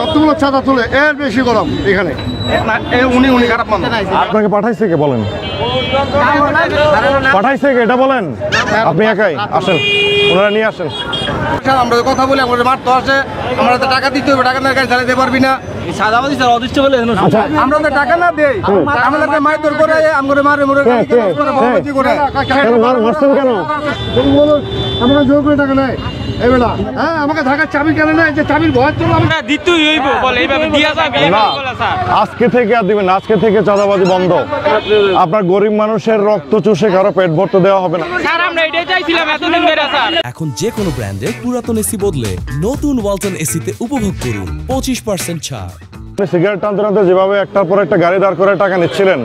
কতগুলো চাঁদা তুলে এর বেশি গরম এখানে উনি খারাপ মানুষ। আপনাকে পাঠাইছে কে বলেন? পাঠাইছে কে এটা বলেন? আপনি একাই আসেন, ওনারা নিয়ে আসেন। আমরা কথা বলি, আমাদের মার তো আসে, আমরা তো টাকা দিতে হবে, টাকা না গাড়ি চালাতে পারবি না। সাদাবাজি স্যার অদৃষ্ট বলে আমরা তো টাকা না দেই, আমাদেরকে মারধর করে, আমাদের মারে মরে করে মারছেন কেন? আমরা জোর করে টাকা নেই এই বেলা। হ্যাঁ, আমাকে ঢাকার চাবি কেন নেই? যে চাবির ভয় ছিল আমি দিতেই হইব বলে এইভাবে দিয়া যাবে না। আজকে থেকে আর দিবেন, আজকে থেকে চাঁদাবাজি বন্ধ। আপনার গরিব মানুষের রক্ত চুষে কারো পেট ভরতে দেওয়া হবে না স্যার। আমরা এটাই চাইছিলাম এতদিন ধরে স্যার। এখন যে কোনো ব্র্যান্ডের পুরাতন এসি বদলে নতুন ওয়ালটন এসিতে উপভোগ করুন 25% ছাড়। সিগারেট টানতে টানতে যেভাবে একটার পর একটা গাড়ি দাঁড় করে টাকা নিচ্ছিলেন,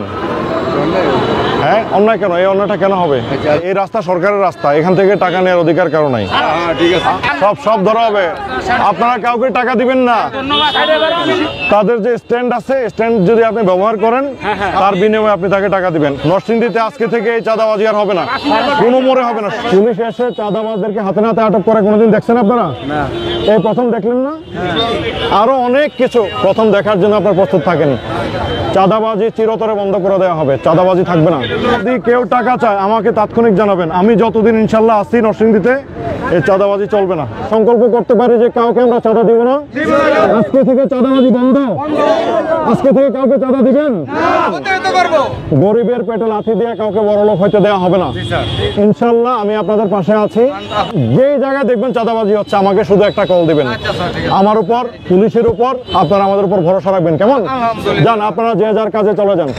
হ্যাঁ অন্যায় কেন? এই অন্যায়টা কেন হবে? এই রাস্তা সরকারের রাস্তা, এখান থেকে টাকা নেওয়ার অধিকার কারো নাই। সব ধরা হবে। আপনারা কাউকে টাকা দিবেন না। তাদের যে স্ট্যান্ড আছে, স্ট্যান্ড যদি আপনি ব্যবহার করেন, তার বিনিময়ে আপনি তাকে টাকা দিবেন। নরসিংদীতে আজকে থেকে এই চাঁদাবাজি আর হবে না, কোনো মোড়ে হবে না। পুলিশ এসে চাঁদাবাজদেরকে হাতে নাতে আটক করে কোনোদিন দেখছেন আপনারা? এই প্রথম দেখলেন না? আরো অনেক কিছু প্রথম দেখার জন্য আপনার প্রস্তুত থাকেন। চাঁদাবাজি চিরতরে বন্ধ করে দেওয়া হবে, চাঁদাবাজি থাকবে না। যদি কেউ টাকা চায় আমাকে তাৎক্ষণিক জানাবেন, আমি যতদিন ইনশাল্লাহ আসি নরসিংদীতে এই চাঁদাবাজি চলবে না। সংকল্প করতে পারি যে কাউকে আমরা চাঁদা দিব না। আজকে থেকে চাঁদাবাজি বন্ধ। আজকে থেকে কাউকে চাঁদা দিবেন? গরিবের পেটে লাথি দিয়ে কাউকে বড়লোক হইতে দেওয়া হবে না ইনশাল্লাহ। আমি আপনাদের পাশে আছি। যে জায়গায় দেখবেন চাঁদাবাজি হচ্ছে আমাকে শুধু একটা কল দিবেন। আমার উপর, পুলিশের উপর আপনারা আমাদের উপর ভরসা রাখবেন, কেমন? যান আপনারা যে যার কাজে চলে যান।